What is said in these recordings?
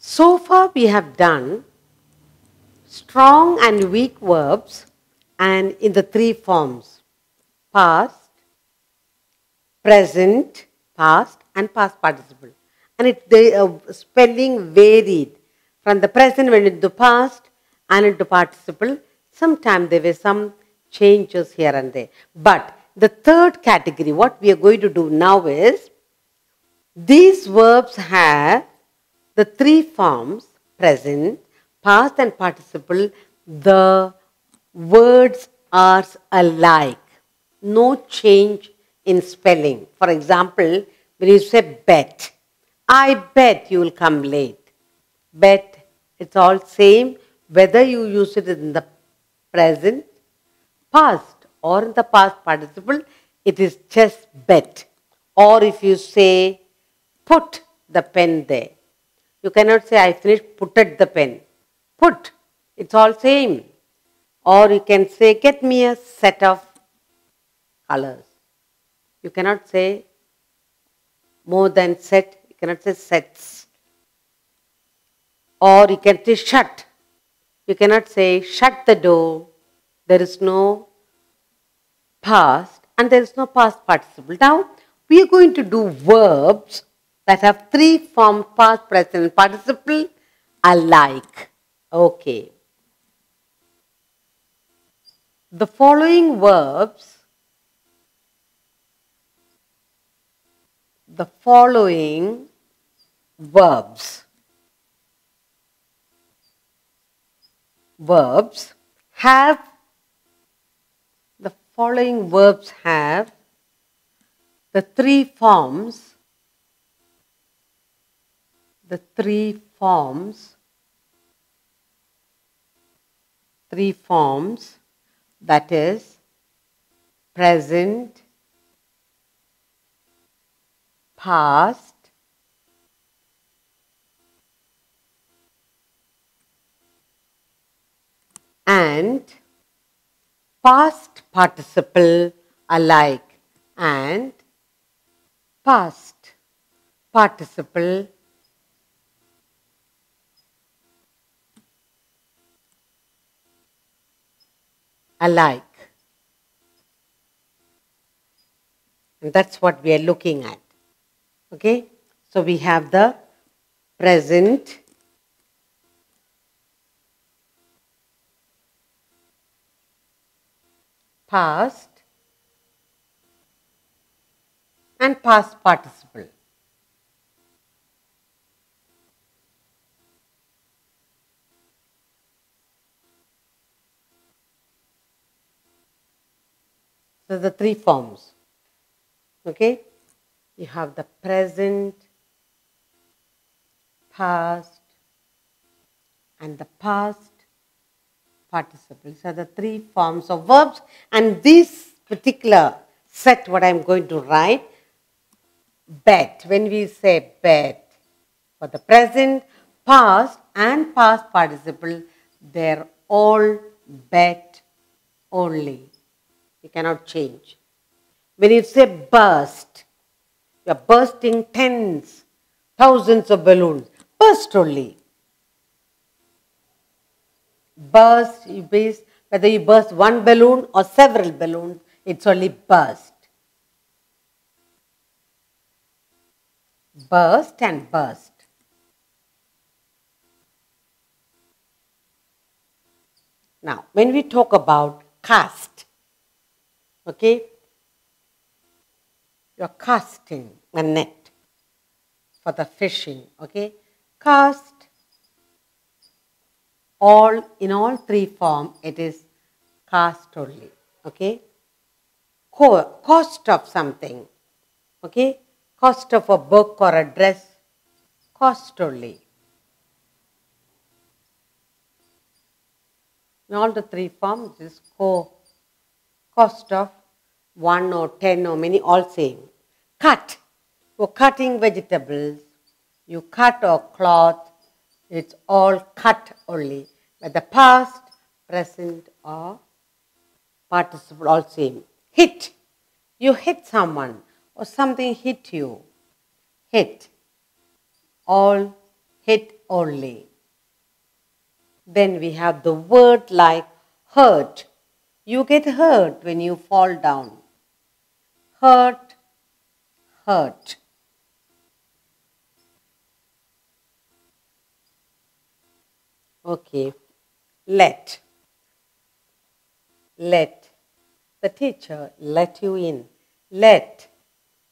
So far we have done strong and weak verbs and in the three forms: past, present, past and past participle. And the spelling varied from the present went into past and into participle. Sometimes there were some changes here and there. But the third category, what we are going to do now is, these verbs have the three forms: present, past and participle. The words are alike. No change in spelling. For example, when you say bet, I bet you will come late. Bet, it's all same whether you use it in the present, past or in the past participle, it is just bet. Or if you say put the pen there, you cannot say I finished, putted the pen. Put, it's all same. Or you can say get me a set of colors. You cannot say more than set, you cannot say sets. Or you can say shut. You cannot say shut the door. There is no past and there is no past participle. Now, we are going to do verbs that have three forms: past, present, and participle alike. Okay. The following verbs, verbs have the three forms, that is present, past, and past participle alike, and past participle alike. And that's what we are looking at. Okay? So we have the present, past, and past participle. So the three forms. Okay? You have the present, past, and the past participles are the three forms of verbs. And this particular set, what I am going to write, bet, when we say bet, for the present, past and past participle, they're all bet only. You cannot change. When you say burst, you are bursting tens, thousands of balloons. Burst only. Burst, whether you burst one balloon or several balloons, it's only burst. Burst and burst. Now, when we talk about cast, okay, you're casting a net for the fishing, okay. Cast, in all three forms, it is cast only, okay. Cost of something, okay. Cost of a book or a dress, cost only. In all the three forms, this cost of 1 or 10 or many, all same. Cut, you're cutting vegetables, you cut a cloth, it's all cut only. But the past, present or participle, all same. Hit, you hit someone or something hit you. Hit, all hit only. Then we have the word like hurt. You get hurt when you fall down. Hurt, hurt. Okay. Let. Let. The teacher let you in. Let.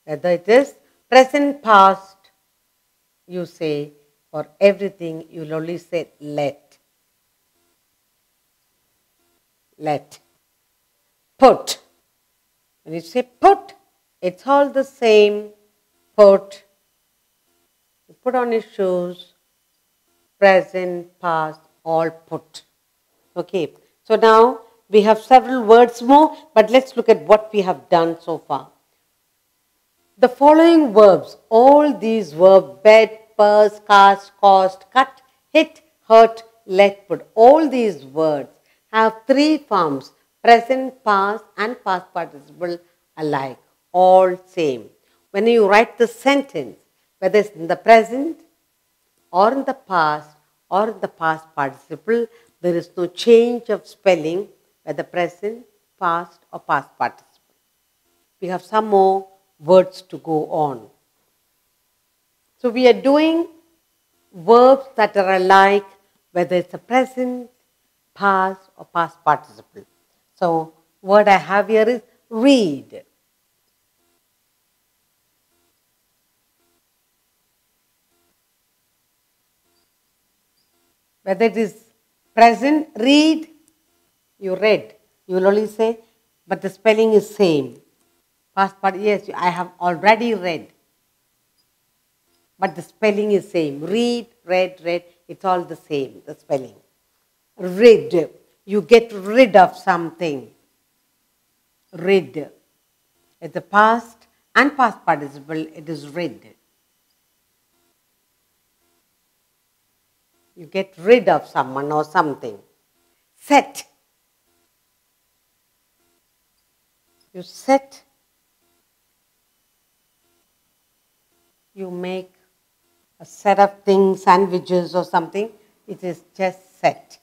Whether it is present, past, you say, for everything you'll only say let. Let. Put. When you say put, it's all the same. Put. You put on his shoes. Present, past, all put. Okay. So now we have several words more, but let's look at what we have done so far. The following verbs, all these verbs, bet, purse, cast, cost, cut, hit, hurt, let, put, all these words have three forms, present, past and past participle alike, all same. When you write the sentence, whether it's in the present or in the past or in the past participle, there is no change of spelling, whether present, past or past participle. We have some more words to go on. So we are doing verbs that are alike, whether it's a present, past or past participle. So what I have here is read. Whether it is present, read, you read. You will only say, but the spelling is same. Past part, yes, I have already read. But the spelling is same. Read, read, read, it's all the same, the spelling. Rid, you get rid of something. Rid. It's the past and past participle, it is rid. You get rid of someone or something. Set. You set. You make a set of things, sandwiches or something. It is just set.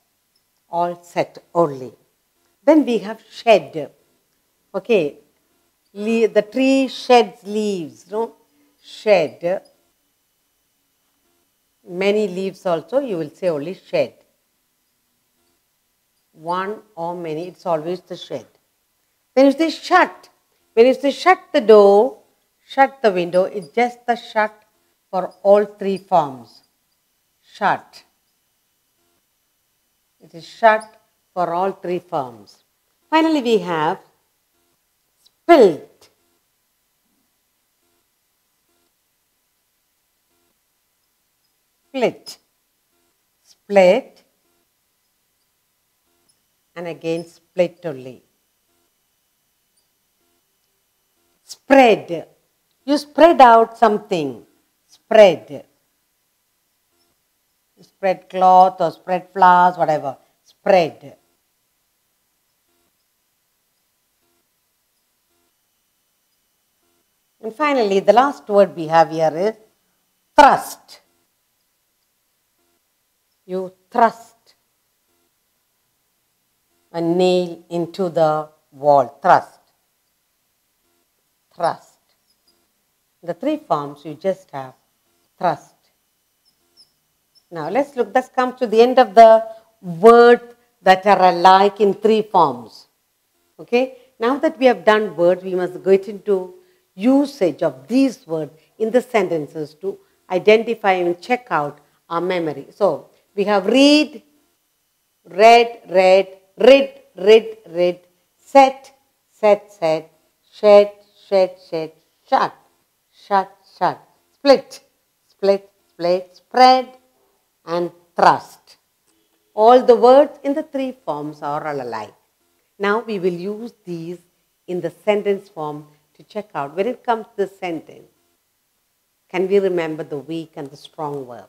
All set only. Then we have shed. Okay. The tree sheds leaves. No? Shed. Many leaves also, you will say only shed. One or many, it's always the shed. Then you say shut. When you say shut the door, shut the window, it's just the shut for all three forms. Shut. It is shut for all three forms. Finally, we have spilt. Split. Split. And again split only. Spread. You spread out something. Spread. You spread cloth or spread flowers, whatever. Spread. And finally, the last word we have here is thrust. You thrust a nail into the wall. Thrust. Thrust. The three forms you just have thrust. Now let's look, that comes to the end of the words that are alike in three forms. Okay? Now that we have done words, we must get into usage of these words in the sentences to identify and check out our memory. So we have read, read, read, rid, rid, rid, set, set, set, shed, shed, shed, shut, shut, shut, split, split, split, spread, and thrust. All the words in the three forms are all alike. Now we will use these in the sentence form to check out when it comes to the sentence. Can we remember the weak and the strong verb?